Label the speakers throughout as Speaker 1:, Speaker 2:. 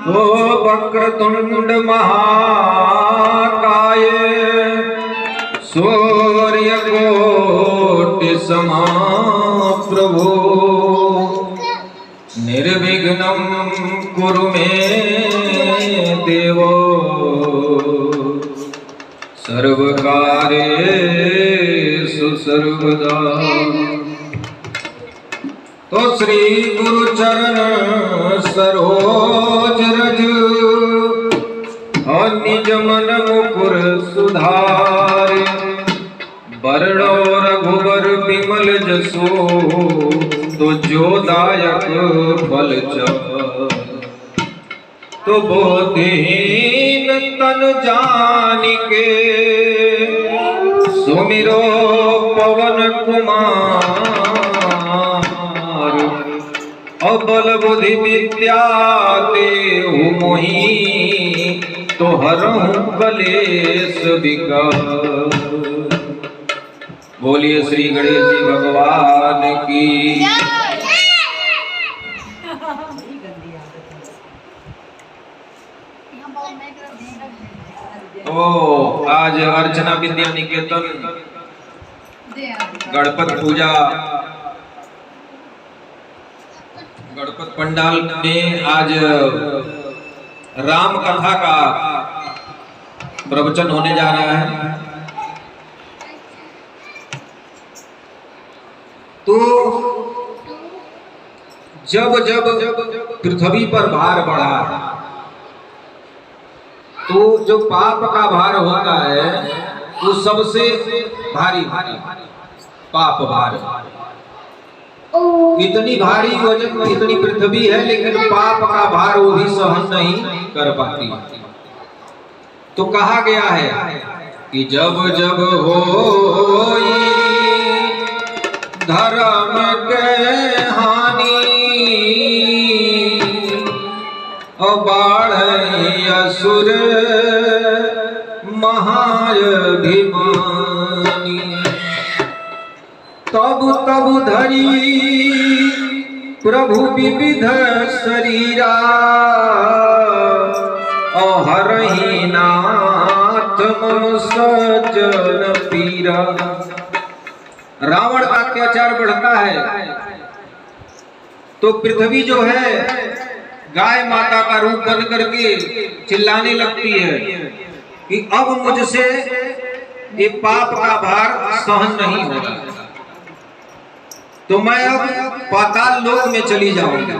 Speaker 1: ओ वक्रतुंड महाकाय सूर्यकोटि समप्रभो निर्विघ्नं कुरु मे देवो सर्वकार्येषु सर्वदा। तो श्री गुरु चरण सरोज रज और निज मन मुकुर सुधारे बरड़ो रघुबर बिमल जसो तो जो दायक फल तो बोधीन तन जानिके सुमिरो पवन कुमार अबल बुद्धि विद्या देहु मोहि तो हरहु कलेश विकार। बोलिए श्री गणेश जी भगवान की। तो आज अर्चना विद्या निकेतन गणपत पूजा गणपत पंडाल में आज राम कथा का प्रवचन होने जा रहा है। तो जब जब पृथ्वी पर भार बढ़ा तो जो पाप का भार होता है वो सबसे भारी पाप भार। इतनी भारी वजन इतनी पृथ्वी है लेकिन पाप का भार वो भी सहन नहीं कर पाती। तो कहा गया है कि जब जब होई धर्म के हानि और बाढ़ असुर महाभिमानी तब तब धरी प्रभु विविध शरीरा हरहि नाथ मम सजन पीरा। रावण का अत्याचार बढ़ता है तो पृथ्वी जो है गाय माता का रूप बन करके चिल्लाने लगती है कि अब मुझसे ये पाप का भार सहन नहीं होगा तो मैं अब पाताल लोक में चली जाऊंगा।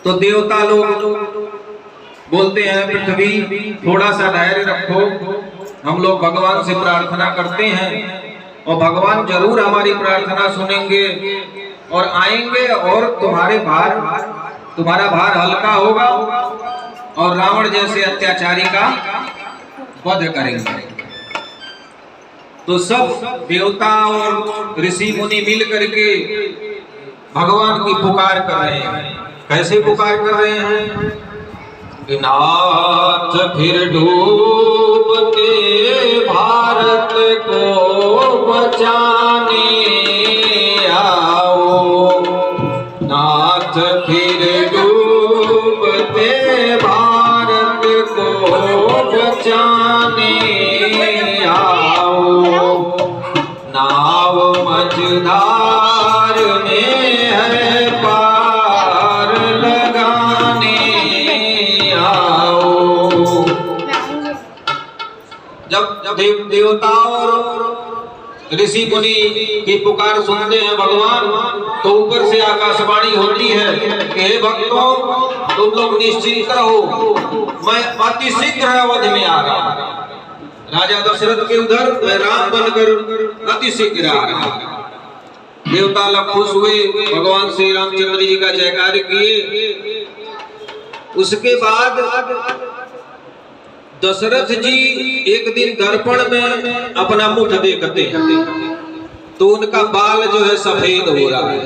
Speaker 1: तो देवता लोग बोलते हैं पृथ्वी थोड़ा सा धैर्य रखो, हम लोग भगवान से प्रार्थना करते हैं और भगवान जरूर हमारी प्रार्थना सुनेंगे और आएंगे और तुम्हारा भार हल्का होगा और रावण जैसे अत्याचारी का वध करेंगे। तो सब देवता और ऋषि मुनि मिल करके भगवान की पुकार कर रहे हैं। कैसे पुकार कर रहे हैं? नाथ फिर डूबते भारत को बचाने आओ, नाथ फिर डूबते भारत को बचाने आओ, नाव मझधार में है पार लगाने आओ। जब देवताओं और ऋषि मुनि की पुकार सुनते हैं भगवान तो ऊपर से आकाशवाणी होती है कि हे भक्तों तुम लोग निश्चिंत रहो, मैं अति शीघ्र अवध में आ रहा हूं। राजा दशरथ के उधर मैं राम बनकर अति शीघ्र आ रहा हूं। देवता लोग खुश हुए, भगवान श्री रामचंद्र जी का जयकार किए। उसके बाद दशरथ जी एक दिन दर्पण में अपना मुख देखते हैं तो उनका बाल जो है सफेद हो रहा है।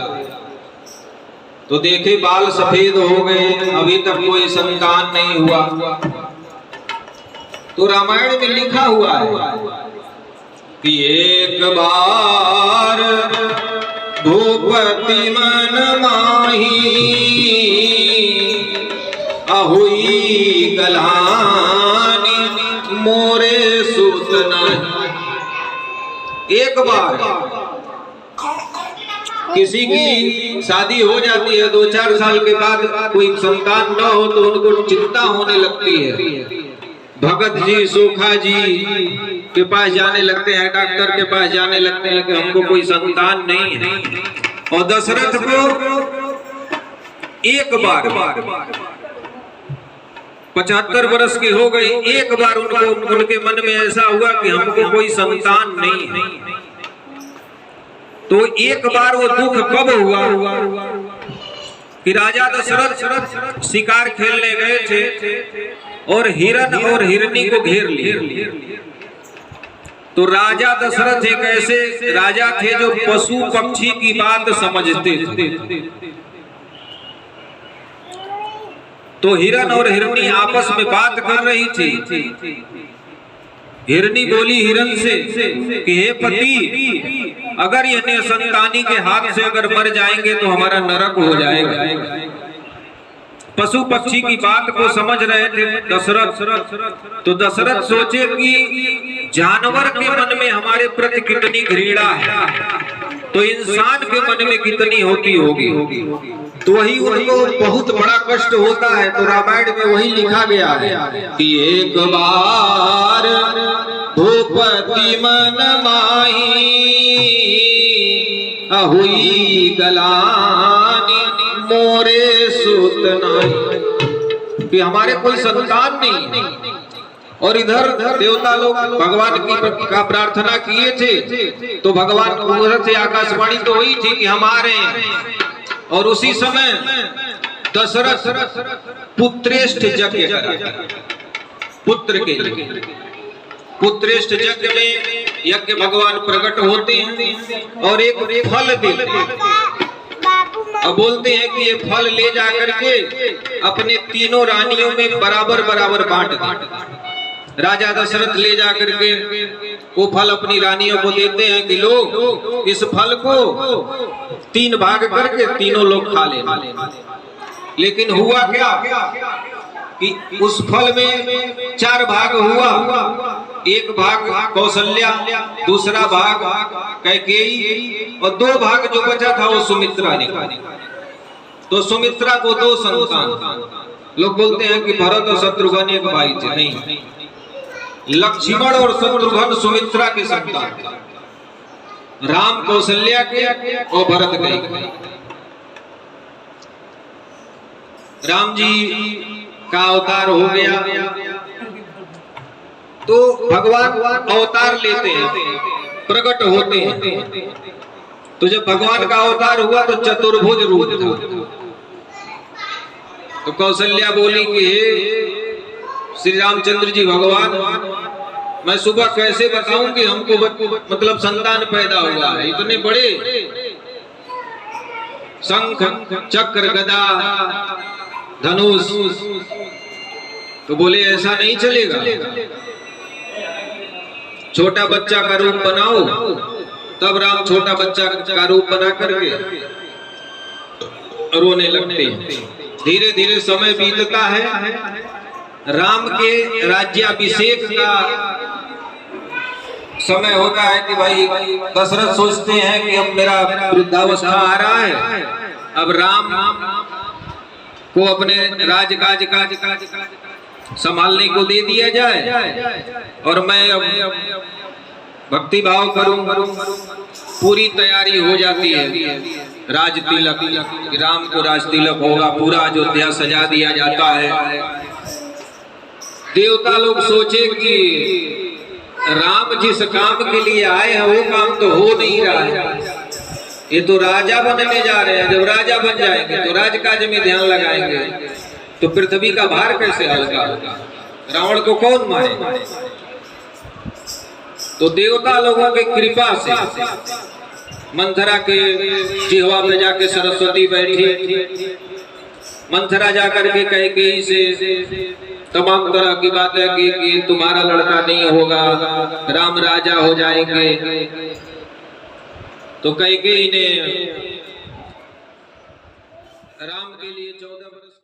Speaker 1: तो देखे बाल सफेद हो गए, अभी तक कोई संतान नहीं हुआ। तो रामायण में लिखा हुआ है कि एक बार भूपति मन माही हुई गलानी मोरे सुत नहीं। एक बार किसी की शादी हो जाती है, 2-4 साल के बाद कोई संतान न हो तो उनको चिंता होने लगती है। भगत जी सोखा जी के पास जाने लगते हैं, डॉक्टर के पास जाने लगते हैं कि हमको कोई संतान नहीं है। और दशरथ को एक बार 75 वर्ष की हो गई, एक बार उनके मन में ऐसा हुआ कि हमको कोई संतान नहीं है। तो एक बार वो दुख कब हुआ कि राजा दशरथ शिकार खेलने गए थे और हिरण और हिरनी को घेर लिए। तो राजा दशरथ एक ऐसे राजा थे जो पशु पक्षी की बात समझते थे। तो हिरण और हिरनी आपस में बात कर रही थी। हिरनी बोली हिरण से कि हे पति, अगर ये निसंतानी के हाथ से अगर मर जाएंगे तो हमारा नरक हो जाएगा। पशु पक्षी की बात को समझ रहे थे दशरथ। तो दशरथ सोचे कि जानवर के मन में हमारे प्रति कितनी घृणा है, तो इंसान के मन में कितनी होती होगी। तो वही उनको बहुत बड़ा कष्ट होता है। तो रामायण में वही लिखा गया है कि एक बार भूपति मन माही हुई गलानी मोरे सुत नहीं, कि हमारे कोई संतान नहीं। और इधर देवता लोग भगवान की का प्रार्थना किए थे, तो भगवान उधर से आकाशवाणी तो हुई थी कि हम आ रहे हैं। और उसी समय दशरथ पुत्रेष्ठ यज्ञ करा, पुत्र के लिए। पुत्रेष्ठ यज्ञ में यज्ञ भगवान प्रकट होते हैं और एक फल देते हैं। अब बोलते हैं कि ये फल ले जा करके अपने तीनों रानियों में बराबर बराबर बांट दे। राजा दशरथ ले जा करके वो फल अपनी रानियों को देते हैं कि लो, इस फल को 3 भाग करके तीनों लोग खा लेना। लेकिन हुआ क्या कि उस फल में 4 भाग हुआ। एक भाग कौशल्या, दूसरा भाग कैकेयी और 2 भाग जो बचा था वो सुमित्रा ने खा। तो सुमित्रा को 2 संतान। लोग बोलते हैं कि भरत और शत्रुघ्न एक भाई थे, नहीं, लक्ष्मण और शत्रुघ्न सुमित्रा के संतान थे। राम कौशल्या के और भरत के। राम जी का अवतार हो गया तो भगवान अवतार लेते हैं, प्रकट होते हैं। तो जब भगवान का अवतार हुआ तो चतुर्भुज रूप था। तो कौशल्या बोली कि हे श्री रामचंद्र जी भगवान, मैं सुबह कैसे बताऊं कि हमको मतलब संतान पैदा हुआ है। इतने बड़े शंख चक्र गदा धनुष। तो बोले ऐसा नहीं चलेगा, छोटा बच्चा का रूप बनाओ। तब राम छोटा बच्चा का रूप बना करके रोने लगते हैं। धीरे धीरे समय बीतता है। राम के राज्याभिषेक का समय होता है कि भाई दशरथ सोचते हैं कि अब मेरा वृद्धावस्था आ रहा है, अब राम को अपने राजकाज संभालने को दे दिया जाए और मैं अब भक्ति भाव करूं। पूरी तैयारी हो जाती है। राज तिलक, राम को राज तिलक होगा, पूरा अयोध्या सजा दिया जाता है। देवता लोग सोचे कि राम जिस काम के लिए आए हैं वो काम तो हो नहीं रहा है, ये तो राजा बनने जा रहे हैं। जब राजा बन जाएंगे तो राजकाज में ध्यान लगाएंगे तो पृथ्वी का भार कैसे हल्का होगा, रावण को कौन मारेगा। तो देवता लोगों की कृपा से मंथरा के जिह्वा पे जाके सरस्वती बैठी। मंथरा जाकर के कैकेयी से तमाम तरह की बातें की कि तुम्हारा लड़का नहीं होगा, राम राजा हो जाएंगे। तो कैकेयी ने राम के लिए 14 वर्ष